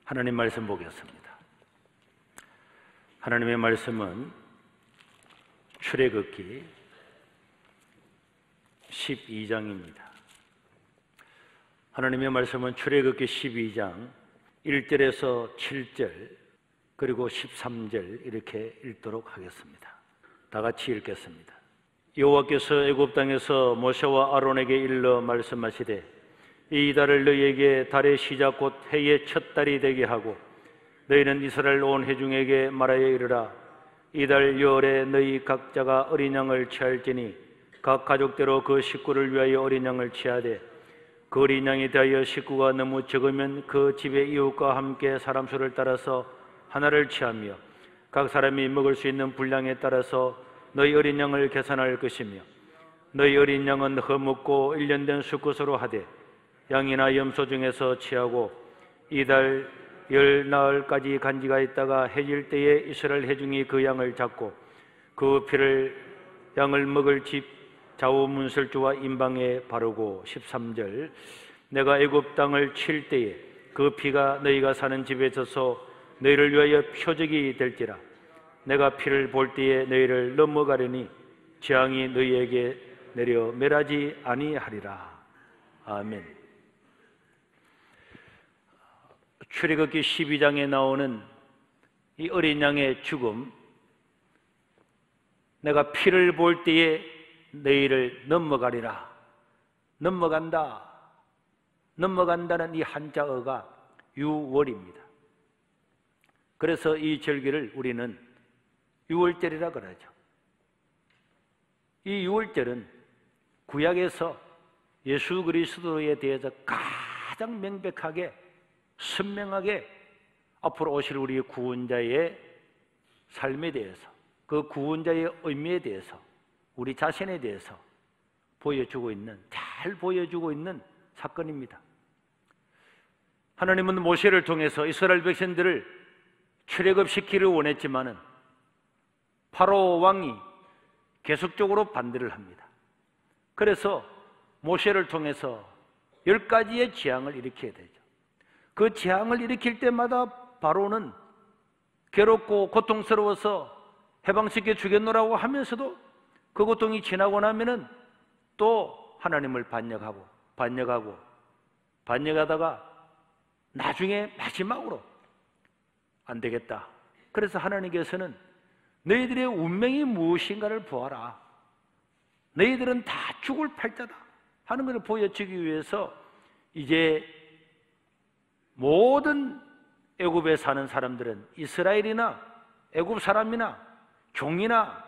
하나님 말씀 보겠습니다. 하나님의 말씀은 출애굽기 12장입니다. 하나님의 말씀은 출애굽기 12장 1절에서 7절 그리고 13절 이렇게 읽도록 하겠습니다. 다 같이 읽겠습니다. 여호와께서 애굽 땅에서 모세와 아론에게 일러 말씀하시되 이 달을 너희에게 달의 시작 곧 해의 첫 달이 되게 하고 너희는 이스라엘 온 회중에게 말하여 이르라. 이 달 열에 너희 각자가 어린 양을 취할지니 각 가족대로 그 식구를 위하여 어린 양을 취하되 그 어린 양에 대하여 식구가 너무 적으면 그 집의 이웃과 함께 사람 수를 따라서 하나를 취하며 각 사람이 먹을 수 있는 분량에 따라서 너희 어린 양을 계산할 것이며 너희 어린 양은 허먹고 1년 된 수컷으로 하되 양이나 염소 중에서 취하고 이 달 열 나흘까지 간지가 있다가 해질 때에 이스라엘 회중이 그 양을 잡고 그 피를 양을 먹을 집 좌우 문설주와 임방에 바르고 13절 내가 애굽 땅을 칠 때에 그 피가 너희가 사는 집에 져서 너희를 위하여 표적이 될지라. 내가 피를 볼 때에 너희를 넘어가려니 재앙이 너희에게 내려 멸하지 아니하리라. 아멘. 출애굽기 12장에 나오는 이 어린 양의 죽음, 내가 피를 볼 때에 너희를 넘어가리라. 넘어간다. 넘어간다는 이 한자어가 유월입니다. 그래서 이 절기를 우리는 유월절이라 그러죠. 이 유월절은 구약에서 예수 그리스도에 대해서 가장 명백하게 선명하게 앞으로 오실 우리 구원자의 삶에 대해서, 그 구원자의 의미에 대해서, 우리 자신에 대해서 잘 보여주고 있는 사건입니다. 하나님은 모세를 통해서 이스라엘 백성들을 출애굽시키기를 원했지만은 바로 왕이 계속적으로 반대를 합니다. 그래서 모세를 통해서 10가지의 재앙을 일으켜야 되죠. 그 재앙을 일으킬 때마다 바로는 괴롭고 고통스러워서 해방시켜 주겠노라고 하면서도 그 고통이 지나고 나면은 또 하나님을 반역하다가 나중에 마지막으로 안 되겠다. 그래서 하나님께서는 너희들의 운명이 무엇인가를 보아라. 너희들은 다 죽을 팔자다 하는 것을 보여주기 위해서 이제 모든 애굽에 사는 사람들은 이스라엘이나 애굽 사람이나 종이나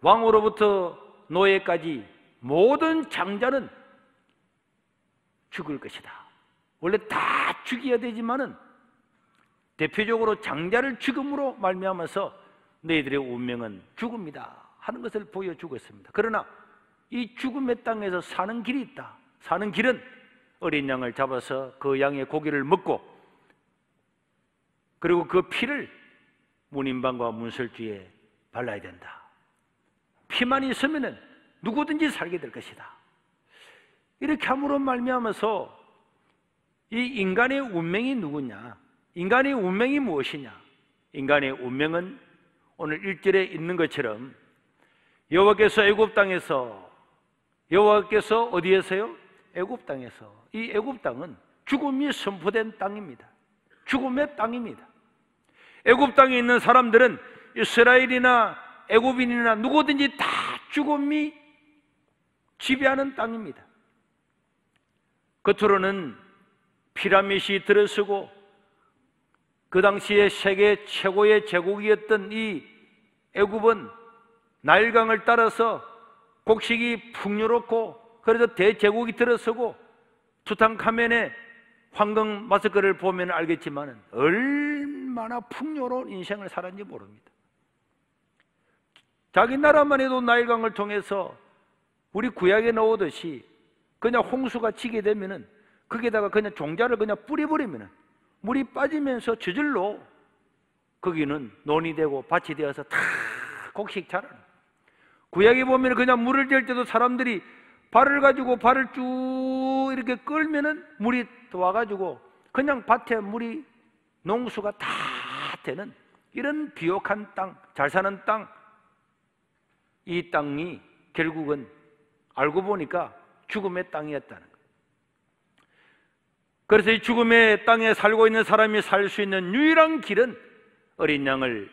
왕으로부터 노예까지 모든 장자는 죽을 것이다. 원래 다 죽여야 되지만은 대표적으로 장자를 죽음으로 말미암아서 너희들의 운명은 죽음이다 하는 것을 보여주고 있습니다. 그러나 이 죽음의 땅에서 사는 길이 있다. 사는 길은 어린 양을 잡아서 그 양의 고기를 먹고 그리고 그 피를 문임방과 문설주에 발라야 된다. 피만 있으면 누구든지 살게 될 것이다. 이렇게 함으로 말미암아서 이 인간의 운명이 누구냐? 인간의 운명이 무엇이냐? 인간의 운명은 오늘 1절에 있는 것처럼 여호와께서 애굽 땅에서, 여호와께서 어디에서요? 애굽 땅에서. 이 애굽 땅은 죽음이 선포된 땅입니다. 죽음의 땅입니다. 애굽 땅에 있는 사람들은 이스라엘이나 애굽인이나 누구든지 다 죽음이 지배하는 땅입니다. 겉으로는 피라밋이 들어서고 그 당시에 세계 최고의 제국이었던 이 애굽은 나일강을 따라서 곡식이 풍요롭고 그래서 대제국이 들어서고 투탕카멘의 황금 마스크를 보면 알겠지만 얼마나 풍요로운 인생을 살았는지 모릅니다. 자기 나라만 해도 나일강을 통해서 우리 구약에 나오듯이 그냥 홍수가 치게 되면은 거기에다가 그냥 종자를 그냥 뿌려버리면은 물이 빠지면서 저절로 거기는 논이 되고 밭이 되어서 다 곡식 자라는. 구약에 보면 그냥 물을 댈 때도 사람들이 발을 가지고 발을 쭉 이렇게 끌면은 물이 와가지고 그냥 밭에 물이 농수가 다 되는 이런 비옥한 땅, 잘 사는 땅, 이 땅이 결국은 알고 보니까 죽음의 땅이었다는 거예요. 그래서 이 죽음의 땅에 살고 있는 사람이 살 수 있는 유일한 길은 어린 양을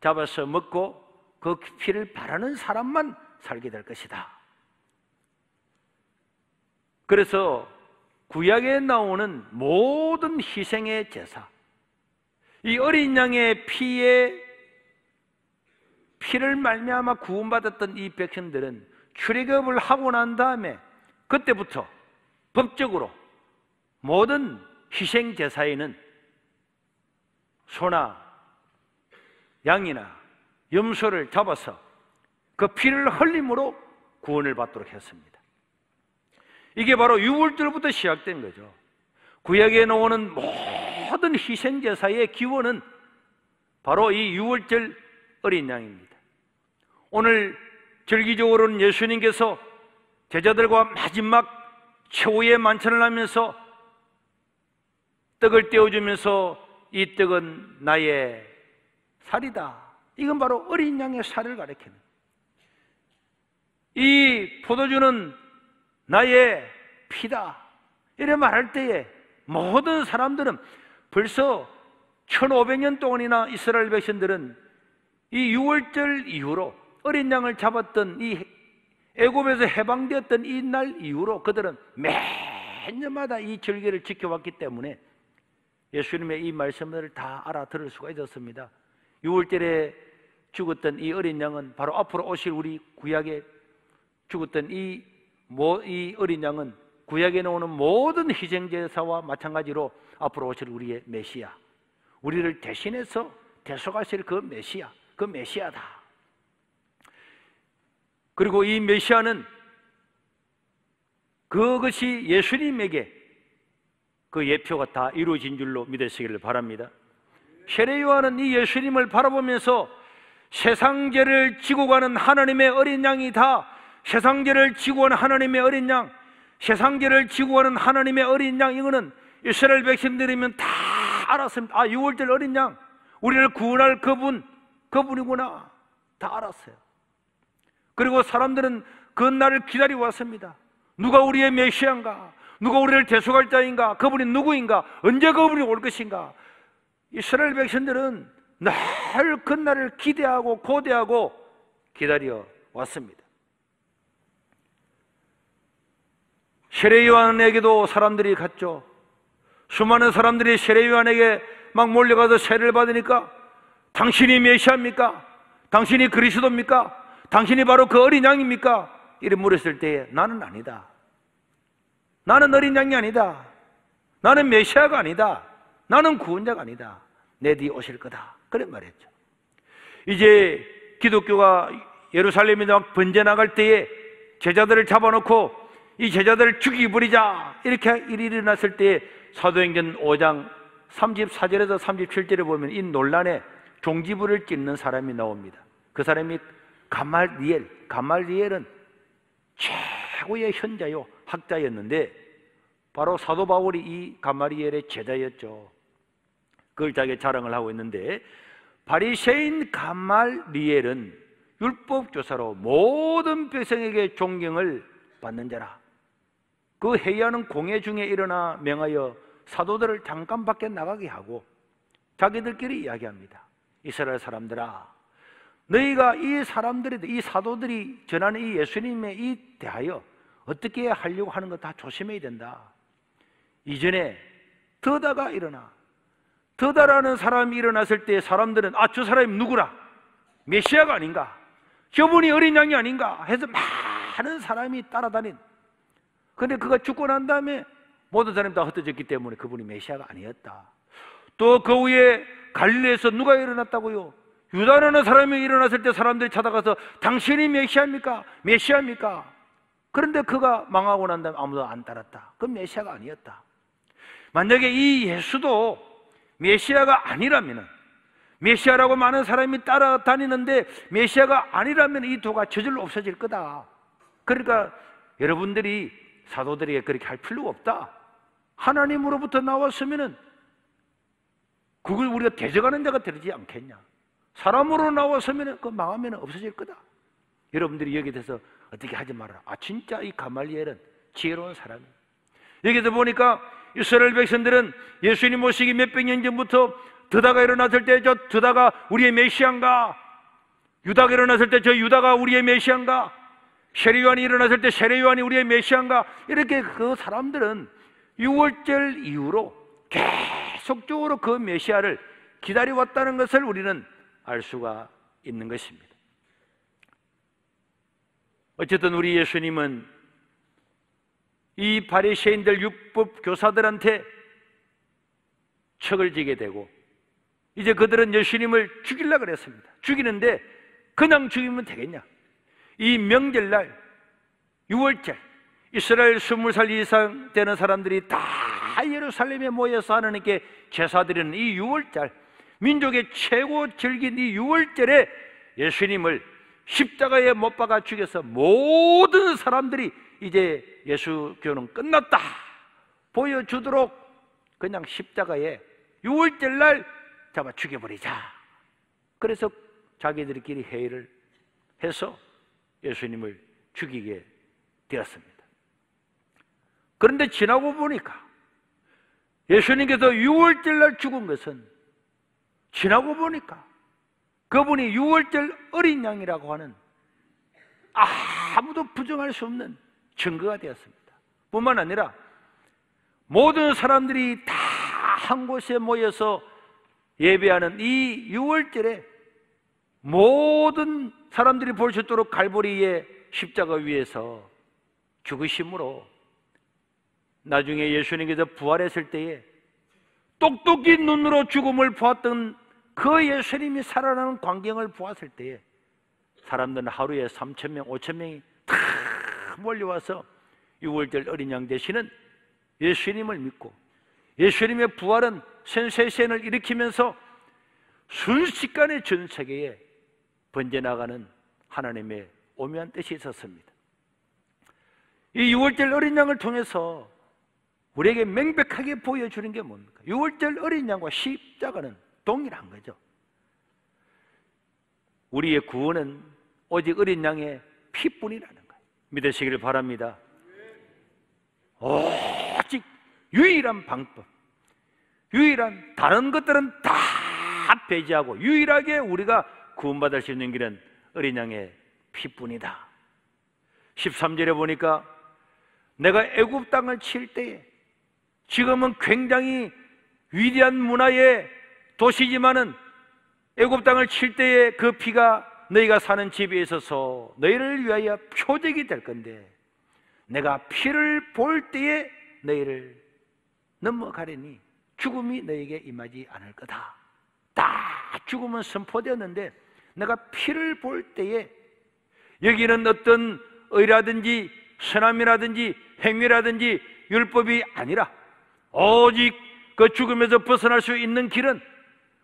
잡아서 먹고 그 피를 바라는 사람만 살게 될 것이다. 그래서 구약에 나오는 모든 희생의 제사, 이 어린 양의 피를 말미암아 구원받았던 이 백성들은 출애굽을 하고 난 다음에 그때부터 법적으로 모든 희생 제사에는 소나 양이나 염소를 잡아서 그 피를 흘림으로 구원을 받도록 했습니다. 이게 바로 유월절부터 시작된 거죠. 구약에 나오는 모든 희생 제사의 기원은 바로 이 유월절 어린 양입니다. 오늘 절기적으로는 예수님께서 제자들과 마지막 최후의 만찬을 하면서 떡을 떼어주면서 이 떡은 나의 살이다. 이건 바로 어린 양의 살을 가리키는, 이 포도주는 나의 피다. 이래 말할 때에 모든 사람들은 벌써 1500년 동안이나 이스라엘 백성들은 이 유월절 이후로 어린 양을 잡았던 이 애굽에서 해방되었던 이 날 이후로 그들은 매년마다 이 절기를 지켜왔기 때문에 예수님의 이 말씀을 다 알아들을 수가 있었습니다. 유월절에 죽었던 이 어린 양은 바로 앞으로 오실 우리 구약에 죽었던 이 어린 양은 구약에 나오는 모든 희생제사와 마찬가지로 앞으로 오실 우리의 메시아, 우리를 대신해서 대속하실 그 메시아, 그 메시아다. 그리고 이 메시아는 그것이 예수님에게 그 예표가 다 이루어진 줄로 믿으시기를 바랍니다. 세례 요한은 이 예수님을 바라보면서 세상죄를 지고 가는 하나님의 어린 양이다. 세상죄를 지고 가는 하나님의 어린 양, 세상죄를 지고 가는 하나님의 어린 양, 이거는 이스라엘 백성들이면 다 알았습니다. 아, 유월절 어린 양, 우리를 구원할 그분이구나, 다 알았어요. 그리고 사람들은 그 날을 기다리고 왔습니다. 누가 우리의 메시아인가? 누가 우리를 대속할 자인가? 그분이 누구인가? 언제 그분이 올 것인가? 이스라엘 백성들은 늘 그 날을 기대하고 고대하고 기다려 왔습니다. 세례 요한에게도 사람들이 갔죠. 수많은 사람들이 세례 요한에게 막 몰려가서 세례를 받으니까 당신이 메시아입니까? 당신이 그리스도입니까? 당신이 바로 그 어린 양입니까? 이렇게 물었을 때에 나는 아니다. 나는 어린 양이 아니다. 나는 메시아가 아니다. 나는 구원자가 아니다. 내 뒤에 오실 거다. 그래 말했죠. 이제 기독교가 예루살렘에 막 번져 나갈 때에 제자들을 잡아놓고 이 제자들을 죽이버리자 이렇게 일이 일어났을 때에 사도행전 5장 34절에서 37절에 보면 이 논란에 종지부를 찍는 사람이 나옵니다. 그 사람이 가말리엘은 최고의 현자요 학자였는데 바로 사도 바울이 이 가말리엘의 제자였죠. 그걸 자기 자랑을 하고 있는데, 바리새인 가말리엘은 율법교사로 모든 백성에게 존경을 받는 자라. 그 회의하는 공회 중에 일어나 명하여 사도들을 잠깐 밖에 나가게 하고 자기들끼리 이야기합니다. 이스라엘 사람들아, 너희가 이 사도들이 전하는 이 예수님에 이 대하여 어떻게 하려고 하는 거 다 조심해야 된다. 이전에 더다라는 사람이 일어났을 때 사람들은 저 사람이 누구라? 메시아가 아닌가? 저분이 어린 양이 아닌가? 해서 많은 사람이 따라다닌. 그런데 그가 죽고 난 다음에 모든 사람이 다 흩어졌기 때문에 그분이 메시아가 아니었다. 또 그 후에 갈릴리에서 누가 일어났다고요? 유다라는 사람이 일어났을 때 사람들이 찾아가서 당신이 메시아입니까? 메시아입니까? 그런데 그가 망하고 난 다음에 아무도 안 따랐다. 그건 메시아가 아니었다. 만약에 이 예수도 메시아가 아니라면, 메시아라고 많은 사람이 따라다니는데 메시아가 아니라면 이 도가 저절로 없어질 거다. 그러니까 여러분들이 사도들에게 그렇게 할 필요가 없다. 하나님으로부터 나왔으면은 그걸 우리가 대적하는 자가 되지 않겠냐? 사람으로 나왔으면 그 망하면 없어질 거다. 여러분들이 여기에 대해서 어떻게 하지 말아라. 진짜 이 가말리엘은 지혜로운 사람이에요. 여기서 보니까 이스라엘 백성들은 예수님 오시기 몇백 년 전부터 드다가 일어났을 때 저 드다가 우리의 메시아인가, 유다가 일어났을 때 저 유다가 우리의 메시아인가, 세례요한이 일어났을 때 세례요한이 우리의 메시아인가, 이렇게 그 사람들은 유월절 이후로 계속적으로 그 메시아를 기다려왔다는 것을 우리는 알 수가 있는 것입니다. 어쨌든 우리 예수님은 이 바리새인들 율법 교사들한테 척을 지게 되고 이제 그들은 예수님을 죽이려고 그랬습니다. 죽이는데 그냥 죽이면 되겠냐? 이 명절날 유월절 이스라엘 20살 이상 되는 사람들이 다 예루살렘에 모여서 하나님께 제사드리는 이 유월절, 민족의 최고 즐긴 이 유월절에 예수님을 십자가에 못 박아 죽여서 모든 사람들이 이제 예수교는 끝났다 보여주도록 그냥 십자가에 유월절날 잡아 죽여버리자. 그래서 자기들끼리 회의를 해서 예수님을 죽이게 되었습니다. 그런데 지나고 보니까 예수님께서 유월절날 죽은 것은 지나고 보니까 그분이 유월절 어린 양이라고 하는 아무도 부정할 수 없는 증거가 되었습니다. 뿐만 아니라 모든 사람들이 다 한 곳에 모여서 예배하는 이 유월절에 모든 사람들이 볼 수 있도록 갈보리의 십자가 위에서 죽으심으로 나중에 예수님께서 부활했을 때에 똑똑히 눈으로 죽음을 보았던 그 예수님이 살아나는 광경을 보았을 때에 사람들은 하루에 3,000명, 5,000명이 다 몰려와서 유월절 어린 양 되시는 예수님을 믿고 예수님의 부활은 센세이션을 일으키면서 순식간에 전 세계에 번져나가는 하나님의 오묘한 뜻이 있었습니다. 이 유월절 어린 양을 통해서 우리에게 명백하게 보여주는 게 뭡니까? 유월절 어린 양과 십자가는 동일한 거죠. 우리의 구원은 오직 어린 양의 피뿐이라는 거예요. 믿으시기를 바랍니다. 오직 유일한 방법, 유일한 다른 것들은 다 배제하고 유일하게 우리가 구원받을 수 있는 길은 어린 양의 피뿐이다. 13절에 보니까 내가 애굽 땅을 칠 때에, 지금은 굉장히 위대한 문화의 도시지만은 애굽 땅을 칠 때에 그 피가 너희가 사는 집에 있어서 너희를 위하여 표적이 될 건데 내가 피를 볼 때에 너희를 넘어가려니 죽음이 너희에게 임하지 않을 거다. 다 죽음은 선포되었는데 내가 피를 볼 때에 여기는 어떤 의라든지 선함이라든지 행위라든지 율법이 아니라 오직 그 죽음에서 벗어날 수 있는 길은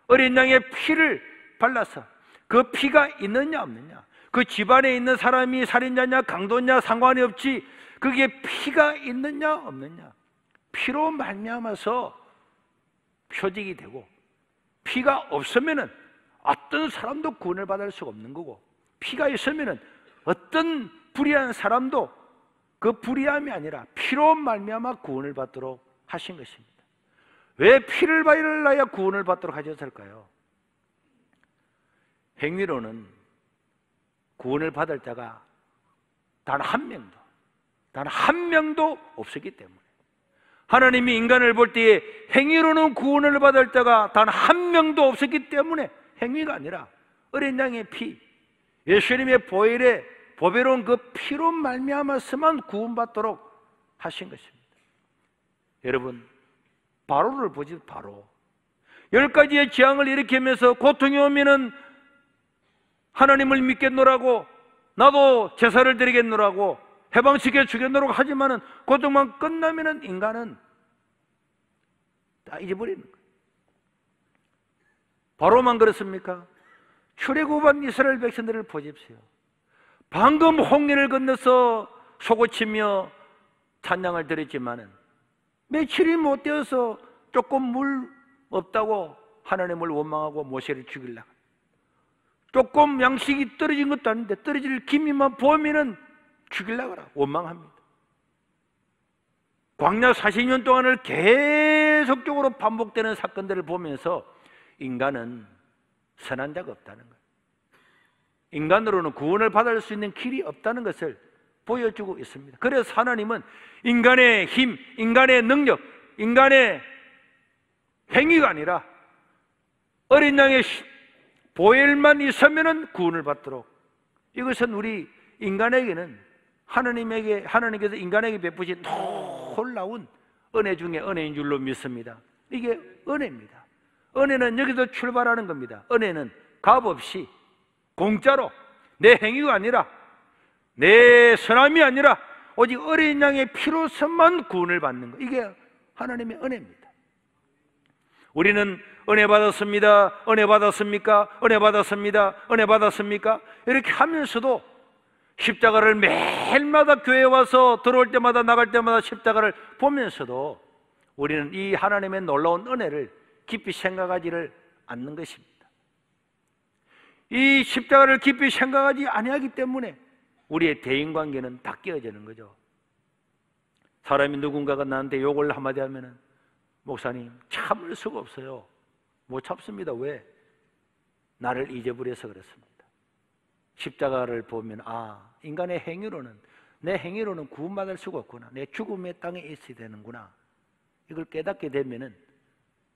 어린 양의 피를 발라서 그 피가 있느냐 없느냐, 그 집안에 있는 사람이 살인자냐 강도냐 상관이 없지, 그게 피가 있느냐 없느냐, 피로 말미암아서 표적이 되고 피가 없으면은 어떤 사람도 구원을 받을 수가 없는 거고 피가 있으면은 어떤 불의한 사람도 그 불의함이 아니라 피로 말미암아 구원을 받도록 하신 것입니다. 왜 피를 발라야 구원을 받도록 하셨을까요? 행위로는 구원을 받을 자가 단 한 명도 없었기 때문에, 하나님이 인간을 볼 때에 행위로는 구원을 받을 자가 단 한 명도 없었기 때문에 행위가 아니라 어린 양의 피, 예수님의 보배로운 그 피로 말미암아서만 구원받도록 하신 것입니다. 여러분, 바로를 보지. 바로 10가지의 재앙을 일으키면서 고통이 오면은 하나님을 믿겠노라고, 나도 제사를 드리겠노라고, 해방시켜 주겠노라고 하지만은 고통만 끝나면은 인간은 다 잊어버리는 거예요. 바로만 그렇습니까? 출애굽한 이스라엘 백성들을 보십시오. 방금 홍해를 건너서 소고치며 찬양을 드렸지만은 며칠이 못 되어서 조금 물 없다고 하나님을 원망하고 모세를 죽이려고, 조금 양식이 떨어진 것도 아닌데 떨어질 기미만 보면은 죽이려고 하라 원망합니다. 광야 40년 동안을 계속적으로 반복되는 사건들을 보면서 인간은 선한 자가 없다는 거예요. 인간으로는 구원을 받을 수 있는 길이 없다는 것을 보여주고 있습니다. 그래서 하나님은 인간의 힘, 인간의 능력, 인간의 행위가 아니라 어린 양의 보혈만 있으면 구원을 받도록, 이것은 우리 인간에게는 하나님께서 인간에게 베푸신 놀라운 은혜 중에 은혜인 줄로 믿습니다. 이게 은혜입니다. 은혜는 여기서 출발하는 겁니다. 은혜는 값 없이 공짜로, 내 행위가 아니라, 내 선함이 아니라 오직 어린 양의 피로서만 구원을 받는 것, 이게 하나님의 은혜입니다. 우리는 은혜 받았습니다, 은혜 받았습니까? 은혜 받았습니다, 은혜 받았습니까? 이렇게 하면서도 십자가를 매일마다 교회에 와서 들어올 때마다 나갈 때마다 십자가를 보면서도 우리는 이 하나님의 놀라운 은혜를 깊이 생각하지를 않는 것입니다. 이 십자가를 깊이 생각하지 아니하기 때문에 우리의 대인관계는 다 깨어지는 거죠. 사람이 누군가가 나한테 욕을 한마디 하면은, 목사님 참을 수가 없어요. 못 참습니다. 왜? 나를 잊어버려서 그렇습니다. 십자가를 보면, 인간의 행위로는, 내 행위로는 구원받을 수가 없구나, 내 죽음의 땅에 있어야 되는구나, 이걸 깨닫게 되면은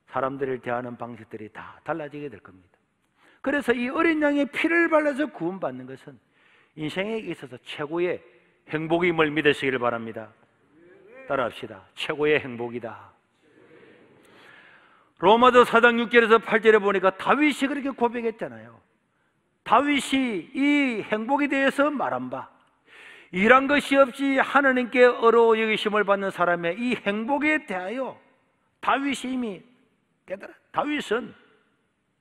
사람들을 대하는 방식들이 다 달라지게 될 겁니다. 그래서 이 어린 양의 피를 발라서 구원받는 것은 인생에 있어서 최고의 행복임을 믿으시기를 바랍니다. 따라합시다. 최고의 행복이다. 로마서 4장 6절에서 8절에 보니까 다윗이 그렇게 고백했잖아요. 다윗이 이 행복에 대해서 말한 바, 일한 것이 없이 하나님께 어려워 여기심을 받는 사람의 이 행복에 대하여 다윗이 이미 깨달아. 다윗은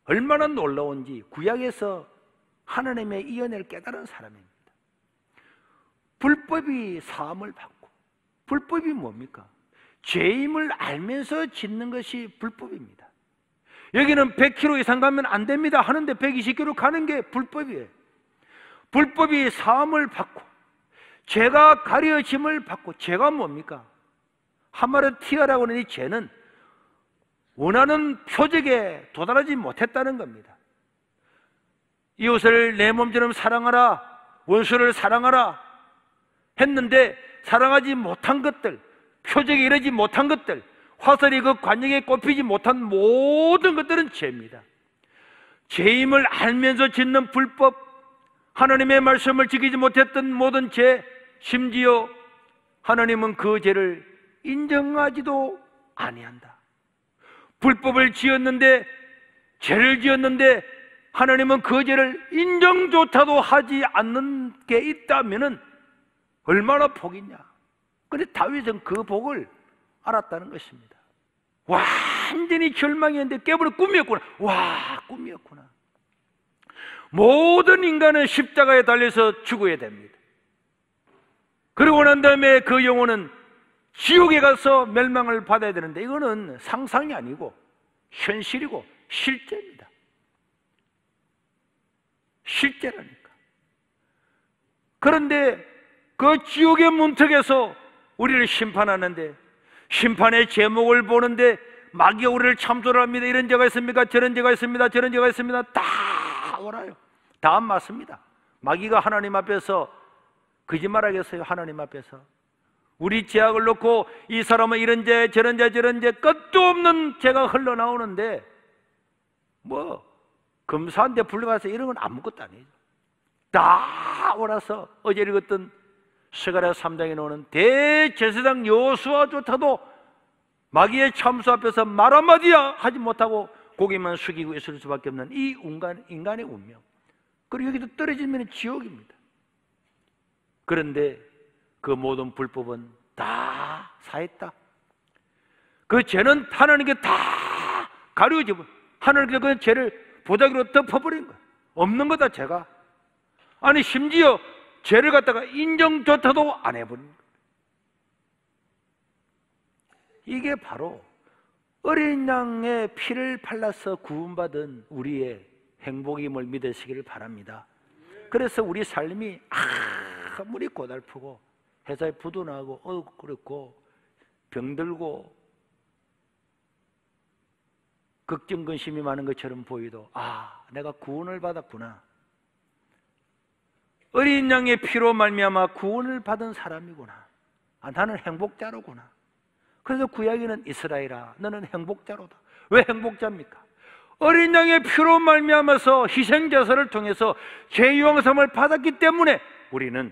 얼마나 놀라운지 구약에서 하나님의 이 은혜를 깨달은 사람입니다. 불법이 사함을 받고, 불법이 뭡니까? 죄임을 알면서 짓는 것이 불법입니다. 여기는 100km 이상 가면 안 됩니다 하는데 120km 가는 게 불법이에요. 불법이 사함을 받고, 죄가 가려짐을 받고, 죄가 뭡니까? 하마르티아라고 하는 이 죄는 원하는 표적에 도달하지 못했다는 겁니다. 이웃을 내 몸처럼 사랑하라, 원수를 사랑하라 했는데 사랑하지 못한 것들, 표적에 이르지 못한 것들, 화살이 그 관역에 꼽히지 못한 모든 것들은 죄입니다. 죄임을 알면서 짓는 불법, 하나님의 말씀을 지키지 못했던 모든 죄, 심지어 하나님은 그 죄를 인정하지도 아니한다. 불법을 지었는데, 죄를 지었는데 하나님은 그 죄를 인정조차도 하지 않는 게 있다면 얼마나 복이냐. 그런데 다윗은 그 복을 알았다는 것입니다. 완전히 절망했는데 깨버린 꿈이었구나. 와, 꿈이었구나. 모든 인간은 십자가에 달려서 죽어야 됩니다. 그러고 난 다음에 그 영혼은 지옥에 가서 멸망을 받아야 되는데, 이거는 상상이 아니고 현실이고 실제입니다. 실제라니까. 그런데 그 지옥의 문턱에서 우리를 심판하는데, 심판의 제목을 보는데 마귀가 우리를 참소를 합니다. 이런 죄가 있습니까? 저런 죄가 있습니다. 저런 죄가 있습니다. 다 알아요. 다 안 맞습니다. 마귀가 하나님 앞에서 거짓말하겠어요? 하나님 앞에서 우리 죄악을 놓고 이 사람은 이런 죄, 저런 죄, 저런 죄, 끝도 없는 죄가 흘러나오는데 뭐 검사한테 불러가서 이런 건 아무것도 아니죠. 다 오라서 어제 읽었던 스가랴 3장에 나오는 대제사장 여호수아조차도 마귀의 참수 앞에서 말 한마디야 하지 못하고 고개만 숙이고 있을 수밖에 없는 이 인간의 운명. 그리고 여기도 떨어지면 지옥입니다. 그런데 그 모든 불법은 다 사했다. 그 죄는 하나님께 다 가려지고 하나님께 그 죄를 보자기로 덮어버린 거야. 없는 거다 죄가. 아니 심지어 죄를 갖다가 인정조차도 안 해버린 거야. 이게 바로 어린 양의 피를 발라서 구원받은 우리의 행복임을 믿으시기를 바랍니다. 그래서 우리 삶이 아무리 고달프고 회사에 부도나고 그렇고 병들고 걱정 근심이 많은 것처럼 보이도 내가 구원을 받았구나, 어린 양의 피로 말미암아 구원을 받은 사람이구나, 나는 행복자로구나. 그래서 구약에는 이스라엘아 너는 행복자로다. 왜 행복자입니까? 어린 양의 피로 말미암아서 희생제사를 통해서 죄 용서함을 받았기 때문에 우리는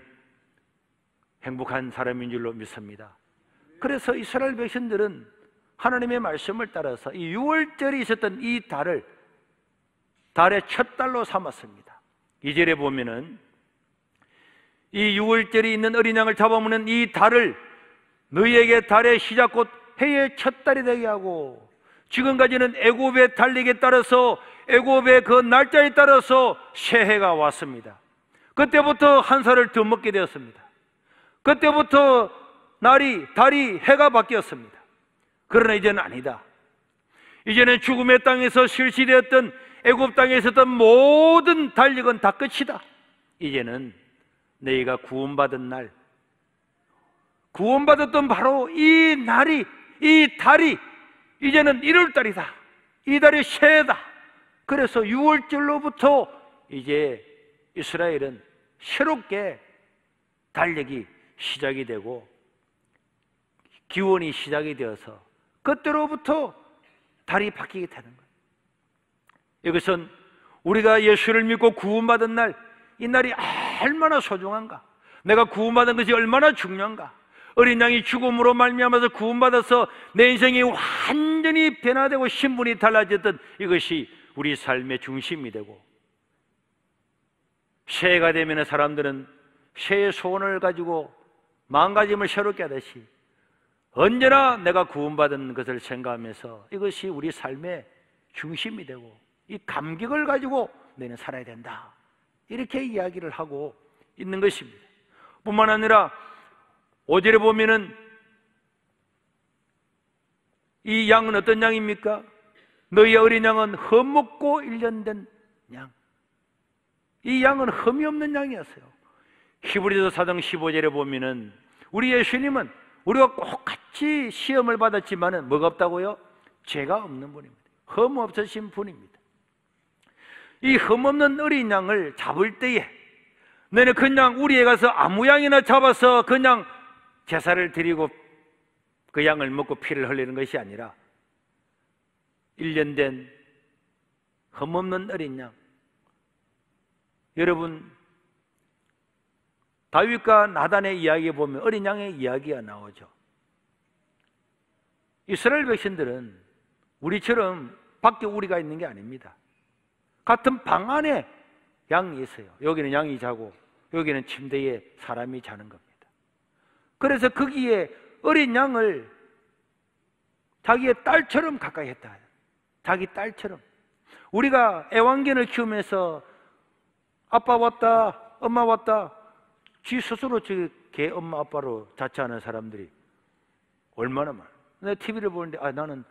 행복한 사람인 줄로 믿습니다. 그래서 이스라엘 백성들은 하나님의 말씀을 따라서 이 6월절이 있었던 이 달을 달의 첫 달로 삼았습니다. 2절에 보면은 이 6월절이 있는 어린 양을 잡아먹는 이 달을 너희에게 달의 시작 곧 해의 첫 달이 되게 하고, 지금까지는 애굽의 달력에 따라서 애굽의 그 날짜에 따라서 새해가 왔습니다. 그때부터 한 살을 더 먹게 되었습니다. 그때부터 달이 해가 바뀌었습니다. 그러나 이제는 아니다. 이제는 죽음의 땅에서 실시되었던 애굽 땅에 있었던 모든 달력은 다 끝이다. 이제는 너희가 구원받은 날, 구원받았던 바로 이 날이, 이 달이 이제는 1월달이다. 이 달이 새해다. 그래서 6월절로부터 이제 이스라엘은 새롭게 달력이 시작이 되고 기원이 시작이 되어서 그때로부터 달이 바뀌게 되는 거예요. 이것은 우리가 예수를 믿고 구원받은 날, 이 날이 얼마나 소중한가, 내가 구원받은 것이 얼마나 중요한가, 어린 양이 죽음으로 말미암아서 구원받아서 내 인생이 완전히 변화되고 신분이 달라졌던 이것이 우리 삶의 중심이 되고, 새해가 되면 사람들은 새해 소원을 가지고 마음가짐을 새롭게 하듯이 언제나 내가 구원받은 것을 생각하면서 이것이 우리 삶의 중심이 되고 이 감격을 가지고 너는 살아야 된다, 이렇게 이야기를 하고 있는 것입니다. 뿐만 아니라 5절에 보면은 이 양은 어떤 양입니까? 너희의 어린 양은 흠없고 1년 된 양. 이 양은 흠이 없는 양이었어요. 히브리서 4장 15절에 보면은 우리 예수님은 우리가 똑같이 시험을 받았지만은 뭐가 없다고요? 죄가 없는 분입니다. 흠 없으신 분입니다. 이 흠 없는 어린 양을 잡을 때에 너는 그냥 우리에 가서 아무 양이나 잡아서 그냥 제사를 드리고 그 양을 먹고 피를 흘리는 것이 아니라 1년 된 흠없는 어린 양. 여러분, 다윗과 나단의 이야기에 보면 어린 양의 이야기가 나오죠. 이스라엘 백성들은 우리처럼 밖에 우리가 있는 게 아닙니다. 같은 방 안에 양이 있어요. 여기는 양이 자고 여기는 침대에 사람이 자는 겁니다. 그래서 거기에 어린 양을 자기의 딸처럼 가까이 했다. 자기 딸처럼. 우리가 애완견을 키우면서 아빠 왔다, 엄마 왔다, 지 스스로 개 엄마 아빠로 자처하는 사람들이 얼마나 많아. 내가 TV를 보는데 나는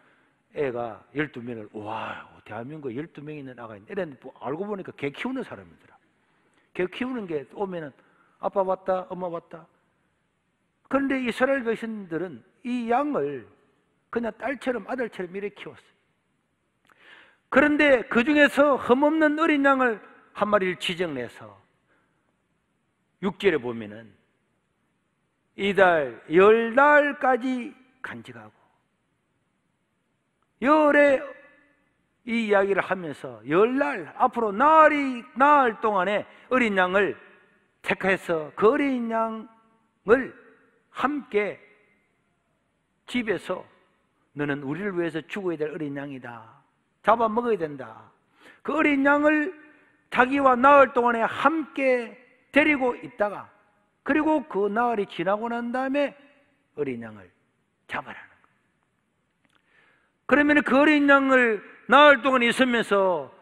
애가 12명을, 와, 대한민국에 12명이 있는 아가 있네. 이랬는데 알고 보니까 개 키우는 사람이더라. 개 키우는 게 오면은 아빠 왔다, 엄마 왔다. 그런데 이스라엘 백성들은 이 양을 그냥 딸처럼 아들처럼 이렇게 키웠어요. 그런데 그 중에서 흠없는 어린 양을 한 마리를 지정해서 6절에 보면은 이달 10달까지 간직하고 열에 이 이야기를 하면서 10날 앞으로 나흘 동안에 어린 양을 택해서 그 어린 양을 함께 집에서 너는 우리를 위해서 죽어야 될 어린 양이다, 잡아먹어야 된다. 그 어린 양을 자기와 나흘 동안에 함께 데리고 있다가 그리고 그 나흘이 지나고 난 다음에 어린 양을 잡아라는 거예요. 그러면 그 어린 양을 나흘 동안 있으면서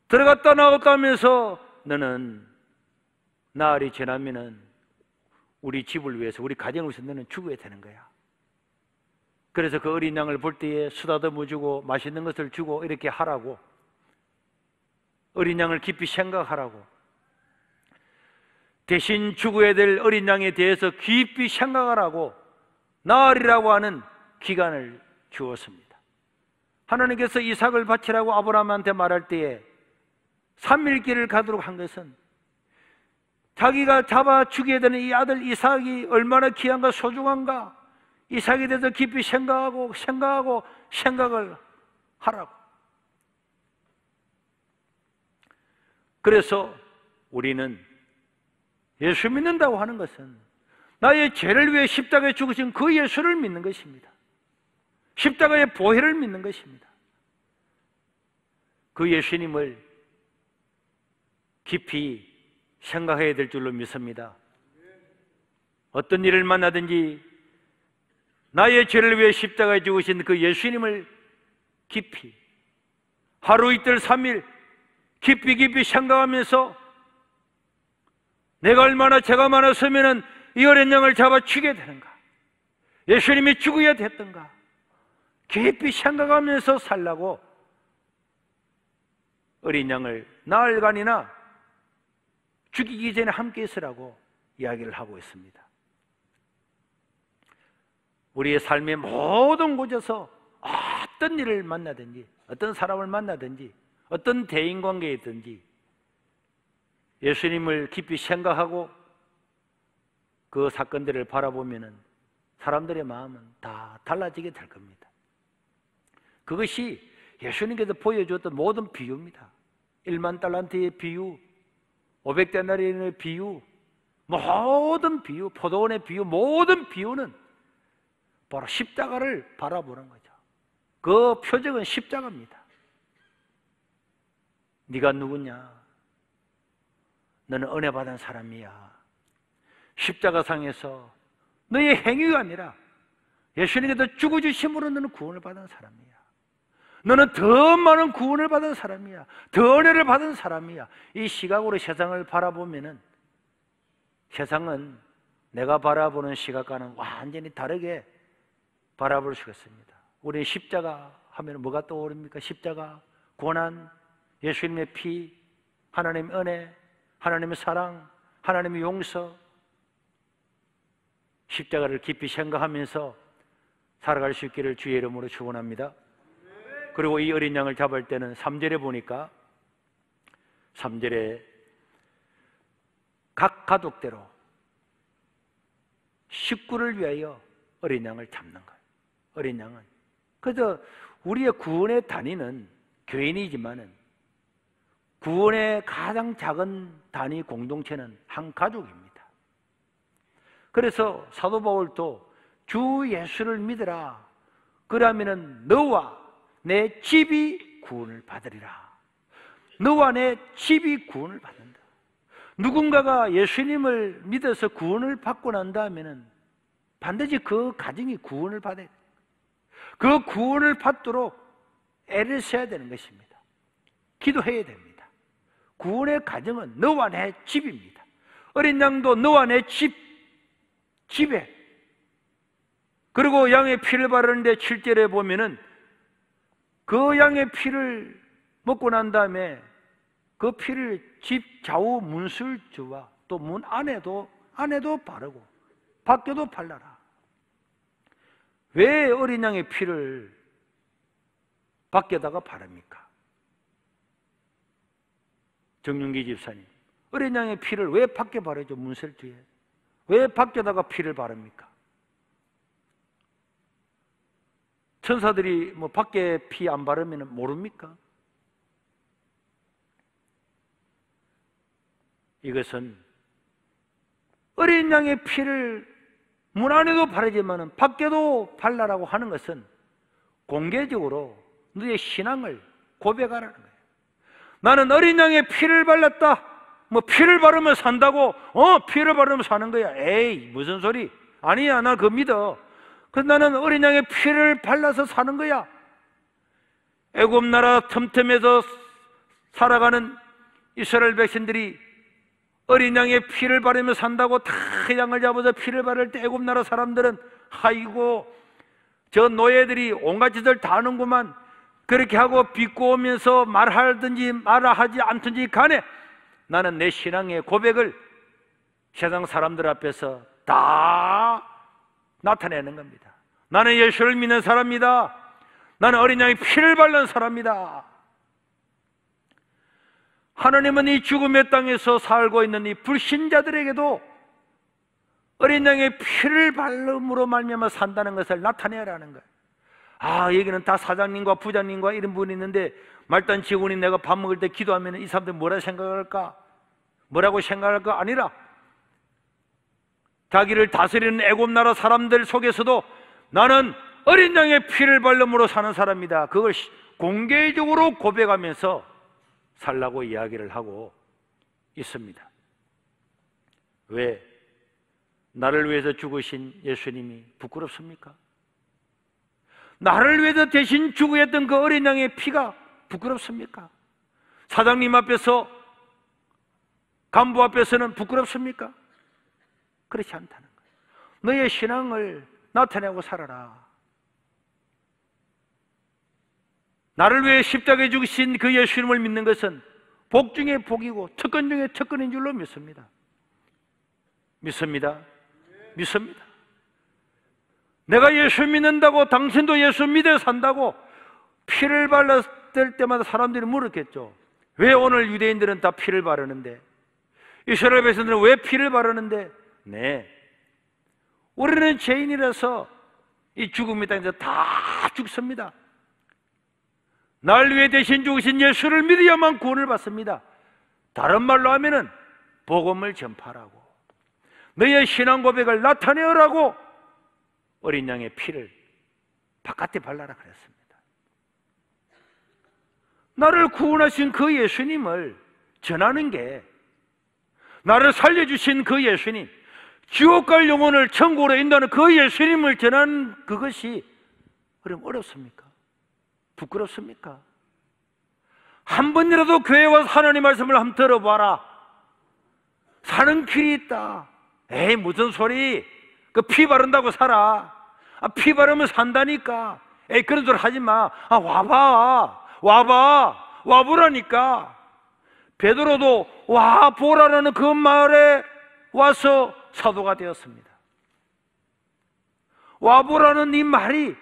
들어갔다 나왔다 하면서 너는 나흘이 지나면은 우리 집을 위해서, 우리 가정을 위해서 너는 죽어야 되는 거야. 그래서 그 어린 양을 볼 때에 쓰다듬어 주고 맛있는 것을 주고 이렇게 하라고, 어린 양을 깊이 생각하라고, 대신 죽어야 될 어린 양에 대해서 깊이 생각하라고 나으리라고 하는 기간을 주었습니다. 하나님께서 이삭을 바치라고 아브라함한테 말할 때에 3일 길을 가도록 한 것은 자기가 잡아 죽여야 되는 이 아들 이삭이 얼마나 귀한가 소중한가, 이삭에 대해서 깊이 생각을 하라고. 그래서 우리는 예수 믿는다고 하는 것은 나의 죄를 위해 십자가에 죽으신 그 예수를 믿는 것입니다. 십자가의 보혈을 믿는 것입니다. 그 예수님을 깊이 생각해야 될 줄로 믿습니다. 어떤 일을 만나든지 나의 죄를 위해 십자가에 죽으신 그 예수님을 깊이 하루 이틀 3일 깊이 생각하면서 내가 얼마나 죄가 많았으면 이 어린 양을 잡아 죽여야 되는가, 예수님이 죽어야 됐던가 깊이 생각하면서 살라고 어린 양을 나흘간이나 죽이기 전에 함께 있으라고 이야기를 하고 있습니다. 우리의 삶의 모든 곳에서 어떤 일을 만나든지, 어떤 사람을 만나든지, 어떤 대인관계에 있든지 예수님을 깊이 생각하고 그 사건들을 바라보면 사람들의 마음은 다 달라지게 될 겁니다. 그것이 예수님께서 보여주었던 모든 비유입니다. 1만 달란트의 비유, 500데나리온의 비유, 모든 비유, 포도원의 비유, 모든 비유는 바로 십자가를 바라보는 거죠. 그 표적은 십자가입니다. 네가 누구냐? 너는 은혜 받은 사람이야. 십자가상에서 너의 행위가 아니라 예수님께서 죽어주심으로 너는 구원을 받은 사람이야. 너는 더 많은 구원을 받은 사람이야. 더 은혜를 받은 사람이야. 이 시각으로 세상을 바라보면은 세상은 내가 바라보는 시각과는 완전히 다르게 바라볼 수가 있습니다. 우리는 십자가 하면 뭐가 떠오릅니까? 십자가, 고난, 예수님의 피, 하나님의 은혜, 하나님의 사랑, 하나님의 용서, 십자가를 깊이 생각하면서 살아갈 수 있기를 주의 이름으로 축원합니다. 그리고 이 어린 양을 잡을 때는 3절에 보니까 3절에 각 가족대로 식구를 위하여 어린 양을 잡는 거예요. 어린 양은. 그래서 우리의 구원의 단위는 교인이지만은 구원의 가장 작은 단위 공동체는 한 가족입니다. 그래서 사도 바울도 주 예수를 믿으라. 그러면은 너와 내 집이 구원을 받으리라. 너와 내 집이 구원을 받는다. 누군가가 예수님을 믿어서 구원을 받고 난 다음에는 반드시 그 가정이 구원을 받아야 돼요. 그 구원을 받도록 애를 써야 되는 것입니다. 기도해야 됩니다. 구원의 가정은 너와 내 집입니다. 어린 양도 너와 내 집에. 그리고 양의 피를 바르는데 7절에 보면은 그 양의 피를 먹고 난 다음에 그 피를 집 좌우 문술주와 또 문 안에도 바르고 밖에도 발라라. 왜 어린 양의 피를 밖에다가 바릅니까? 정윤기 집사님, 어린 양의 피를 왜 밖에 바르죠? 문설주에 왜 밖에다가 피를 바릅니까? 천사들이 뭐 밖에 피 안 바르면 모릅니까? 이것은 어린 양의 피를 문 안에도 바르지만 밖에도 발라라고 하는 것은 공개적으로 너의 신앙을 고백하라는 거예요. 나는 어린 양의 피를 발랐다. 뭐 피를 바르면 산다고? 피를 바르면 사는 거야. 에이, 무슨 소리? 아니야, 나 그거 믿어. 그래서 나는 어린 양의 피를 발라서 사는 거야. 애굽 나라 틈틈에서 살아가는 이스라엘 백성들이 어린 양의 피를 바르며 산다고 다 양을 잡아서 피를 바를 때 애굽 나라 사람들은 아이고 저 노예들이 온갖 짓을 다 하는구만. 그렇게 하고 비꼬으면서 말하든지 말하지 않든지 간에 나는 내 신앙의 고백을 세상 사람들 앞에서 다 나타내는 겁니다. 나는 예수를 믿는 사람이다. 나는 어린 양의 피를 바른 사람이다. 하나님은 이 죽음의 땅에서 살고 있는 이 불신자들에게도 어린 양의 피를 바름으로 말미암아 산다는 것을 나타내라는 거예요. 아, 여기는 다 사장님과 부장님과 이런 분이 있는데 말단 직원이 내가 밥 먹을 때 기도하면 이 사람들 뭐라 생각할까? 뭐라고 생각할까? 아니라 자기를 다스리는 애굽 나라 사람들 속에서도 나는 어린 양의 피를 바름으로 사는 사람이다. 그걸 공개적으로 고백하면서 살라고 이야기를 하고 있습니다. 왜? 나를 위해서 죽으신 예수님이 부끄럽습니까? 나를 위해서 대신 죽으셨던 그 어린 양의 피가 부끄럽습니까? 사장님 앞에서, 간부 앞에서는 부끄럽습니까? 그렇지 않다는 거예요. 너의 신앙을 나타내고 살아라. 나를 위해 십자가에 죽으신 그 예수님을 믿는 것은 복 중에 복이고 특권 중에 특권인 줄로 믿습니다. 믿습니다. 믿습니다. 내가 예수 믿는다고 당신도 예수 믿어 산다고 피를 발랐을 때마다 사람들이 물었겠죠. 왜 오늘 유대인들은 다 피를 바르는데, 이스라엘 백성들은 왜 피를 바르는데? 네, 우리는 죄인이라서 이 죽음의 땅에서 다 죽습니다. 날 위해 대신 죽으신 예수를 믿어야만 구원을 받습니다. 다른 말로 하면은 복음을 전파하라고, 너의 신앙 고백을 나타내라고 어린 양의 피를 바깥에 발라라 그랬습니다. 나를 구원하신 그 예수님을 전하는 게, 나를 살려주신 그 예수님, 지옥 갈 영혼을 천국으로 인도하는 그 예수님을 전하는 그것이 그럼 어렵습니까? 부끄럽습니까? 한 번이라도 교회에 와서 하나님 말씀을 한번 들어봐라. 사는 길이 있다. 에이, 무슨 소리? 그 피 바른다고 살아. 아, 피 바르면 산다니까. 에이, 그런 소리 하지 마. 아, 와봐. 와보라니까. 베드로도 와 보라라는 그 말에 와서 사도가 되었습니다. 와보라는 이 말이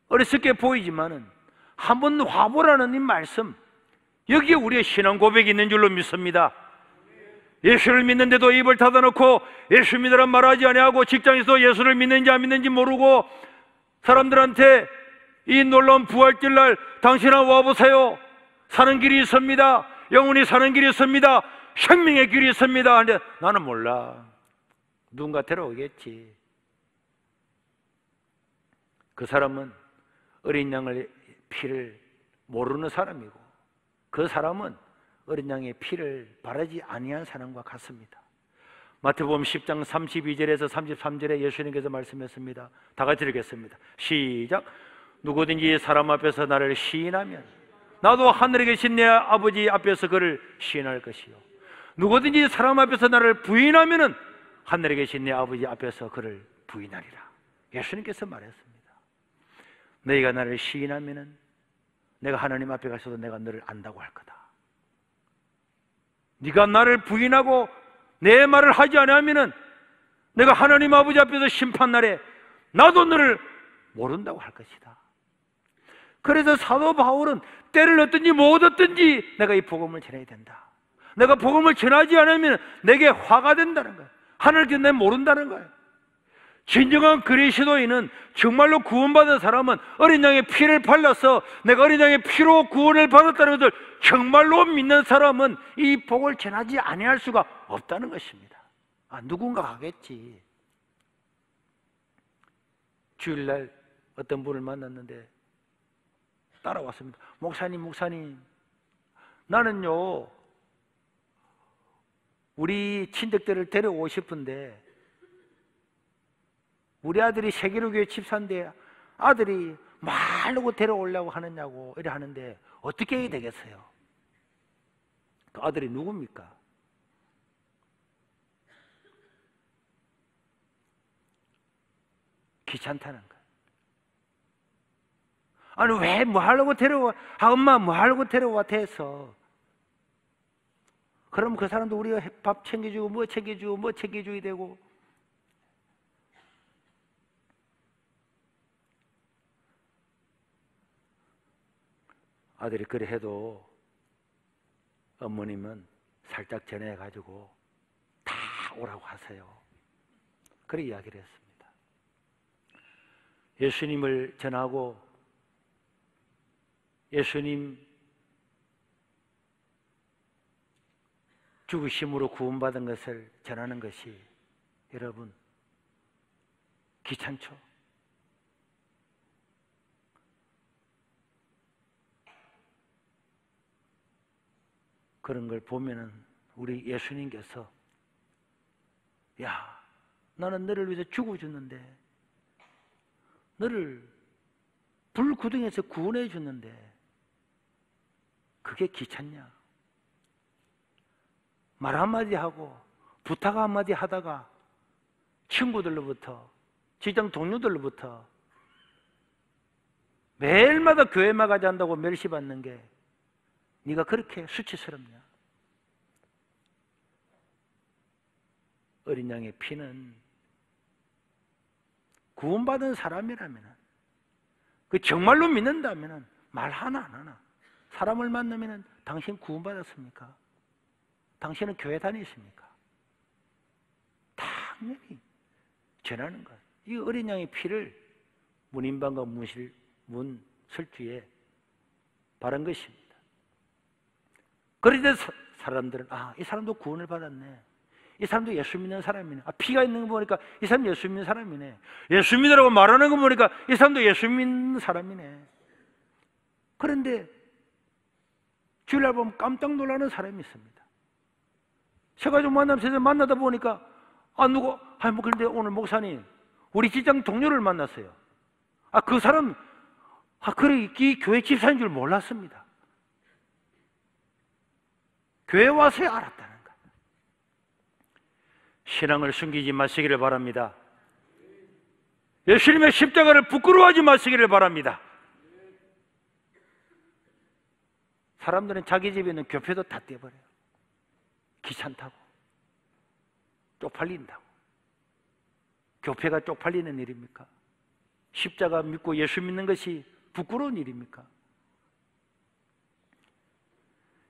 어리석게 보이지만은 한번 와보라는 이 말씀, 여기에 우리의 신앙 고백이 있는 줄로 믿습니다. 예수를 믿는데도 입을 닫아놓고 예수 믿으란 말하지 아니하고, 직장에서 예수를 믿는지 안 믿는지 모르고 사람들한테 이 놀라운 부활절 날 당신아 와보세요. 사는 길이 있습니다. 영원히 사는 길이 있습니다. 생명의 길이 있습니다. 근데 나는 몰라. 누군가 데려오겠지. 그 사람은 어린 양의 피를 모르는 사람이고, 그 사람은 어린 양의 피를 바르지 아니한 사람과 같습니다. 마태복음 10장 32절에서 33절에 예수님께서 말씀했습니다. 다 같이 읽겠습니다. 시작. 누구든지 사람 앞에서 나를 시인하면 나도 하늘에 계신 내 아버지 앞에서 그를 시인할 것이요, 누구든지 사람 앞에서 나를 부인하면 하늘에 계신 내 아버지 앞에서 그를 부인하리라. 예수님께서 말했습니다. 너희가 나를 시인하면 내가 하나님 앞에 가서도 내가 너를 안다고 할 거다. 네가 나를 부인하고 내 말을 하지 않으면 내가 하나님 아버지 앞에서 심판날에 나도 너를 모른다고 할 것이다. 그래서 사도 바울은 때를 얻든지 못 얻든지 내가 이 복음을 전해야 된다. 내가 복음을 전하지 않으면 내게 화가 된다는 거예요. 하늘께 내 모른다는 거예요. 진정한 그리스도인은, 정말로 구원받은 사람은 어린 양의 피를 발라서 내가 어린 양의 피로 구원을 받았다는 것을 정말로 믿는 사람은 이 복을 전하지 아니할 수가 없다는 것입니다. 아, 누군가 하겠지. 주일날 어떤 분을 만났는데 따라왔습니다. 목사님, 나는요 우리 친척들을 데려오고 싶은데 우리 아들이 세계로교회 집사인데 아들이 말로 데려오려고 하느냐고 이래 하는데 어떻게 해야 되겠어요? 그 아들이 누굽니까? 귀찮다는 거예요. 아니 왜 뭐 하려고 데려와? 엄마 뭐 하려고 데려와 대서. 그럼 그 사람도 우리가 밥 챙겨주고 뭐 챙겨주고 뭐 챙겨줘야 되고. 아들이 그래 해도 어머님은 살짝 전해가지고 다 오라고 하세요. 그렇게 이야기를 했습니다. 예수님을 전하고 예수님 죽으심으로 구원받은 것을 전하는 것이 여러분 귀찮죠? 그런 걸 보면은 우리 예수님께서 야, 나는 너를 위해서 죽어줬는데 너를 불구덩이에서 구원해 줬는데 그게 귀찮냐? 말 한마디 하고 부탁 한마디 하다가 친구들로부터 직장 동료들로부터 매일마다 교회만 가지 않는다고 멸시받는 게 네가 그렇게 수치스럽냐? 어린 양의 피는 구원받은 사람이라면 그 정말로 믿는다면 말 하나 안 하나. 사람을 만나면 당신 구원받았습니까? 당신은 교회 다니십니까? 당연히 전하는 것. 이 어린 양의 피를 문인방과 문설주에 바른 것입니다. 그런데 사람들은 이 사람도 구원을 받았네. 이 사람도 예수 믿는 사람이네. 피가 있는 거 보니까 이 사람 예수 믿는 사람이네. 예수 믿으라고 말하는 거 보니까 이 사람도 예수 믿는 사람이네. 그런데 주일날 보면 깜짝 놀라는 사람이 있습니다. 제가 좀 만나다 보니까 그런데 오늘 목사님 우리 직장 동료를 만났어요. 그 사람 그래 이 교회 집사인 줄 몰랐습니다. 교회 와서야 알았다는 것. 신앙을 숨기지 마시기를 바랍니다. 예수님의 십자가를 부끄러워하지 마시기를 바랍니다. 사람들은 자기 집에 있는 교회도 다 떼버려요. 귀찮다고, 쪽팔린다고. 교회가 쪽팔리는 일입니까? 십자가 믿고 예수 믿는 것이 부끄러운 일입니까?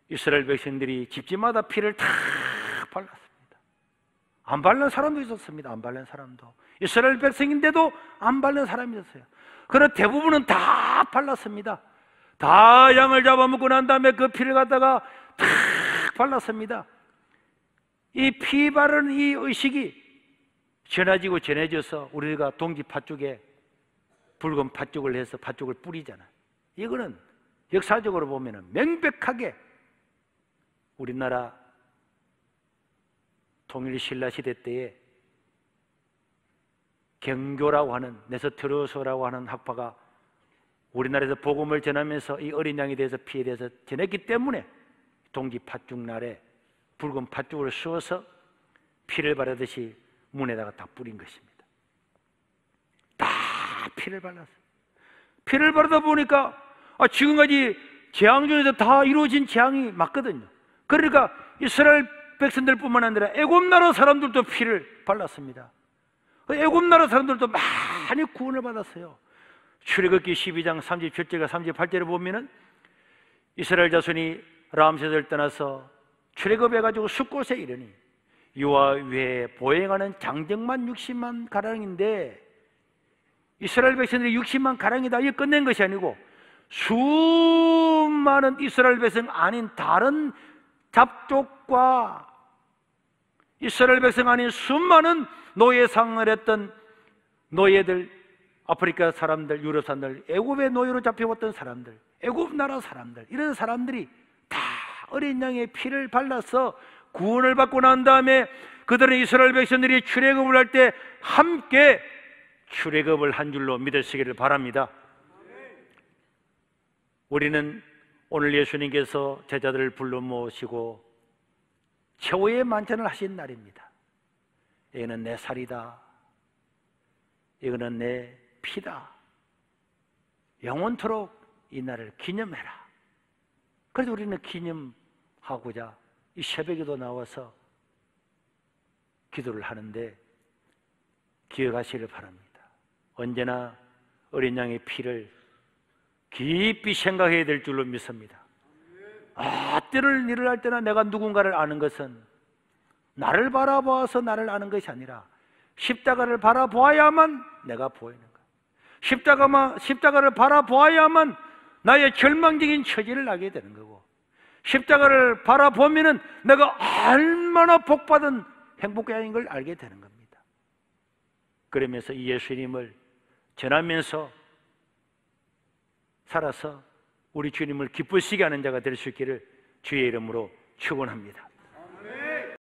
이스라엘 백성들이 집집마다 피를 다 발랐습니다. 안 바른 사람도 있었습니다. 안 바른 사람도. 이스라엘 백성인데도 안 바른 사람이 있었어요. 그러나 대부분은 다 발랐습니다. 다 양을 잡아먹고 난 다음에 그 피를 갖다가 탁 발랐습니다. 이 피 바르는 이 의식이 전해져서 우리가 동지 팥죽에 붉은 팥죽을 해서 팥죽을 뿌리잖아요. 이거는 역사적으로 보면 명백하게 우리나라 통일 신라 시대 때에 경교라고 하는 네스토르소라고 하는 학파가 우리나라에서 복음을 전하면서 이 어린 양에 대해서 피에 대해서 전했기 때문에 동지 팥죽 날에 붉은 팥죽을 씌워서 피를 바르듯이 문에다가 다 뿌린 것입니다. 다 피를 발랐어요. 피를 바르다 보니까 지금까지 재앙 중에서 다 이루어진 재앙이 맞거든요. 그러니까 이스라엘 백성들뿐만 아니라 애굽 나라 사람들도 피를 발랐습니다. 애굽 나라 사람들도 많이 구원을 받았어요. 출애굽기 12장 37절과 38절을 보면은 이스라엘 자손이 람세스를 떠나서 출애굽해가지고 숫곳에 이르니 여호와 외에 보행하는 장정만 60만 가량인데 이스라엘 백성들이 60만 가량이다 이 끝낸 것이 아니고 수많은 이스라엘 백성 아닌 다른 잡족과 이스라엘 백성 아닌 수많은 노예상을 했던 노예들, 아프리카 사람들, 유럽 사람들, 애굽의 노예로 잡혀왔던 사람들, 애굽 나라 사람들, 이런 사람들이 다 어린 양의 피를 발라서 구원을 받고 난 다음에 그들은 이스라엘 백성들이 출애굽을 할 때 함께 출애굽을 한 줄로 믿으시기를 바랍니다. 우리는 오늘 예수님께서 제자들을 불러 모시고 최후의 만찬을 하신 날입니다. 이거는 내 살이다. 이거는 내 피다. 영원토록 이 날을 기념해라. 그래서 우리는 기념하고자 이 새벽에도 나와서 기도를 하는데 기억하시길 바랍니다. 언제나 어린 양의 피를 깊이 생각해야 될 줄로 믿습니다. 때를 일어날 때나 내가 누군가를 아는 것은 나를 바라보아서 나를 아는 것이 아니라 십자가를 바라보아야만 내가 보이는 거예요. 십자가를 바라보아야만 나의 절망적인 처지를 알게 되는 거고, 십자가를 바라보면은 내가 얼마나 복받은 행복자인 걸 알게 되는 겁니다. 그러면서 이 예수님을 전하면서 살아서 우리 주님을 기쁘시게 하는 자가 될 수 있기를 주의 이름으로 축원합니다.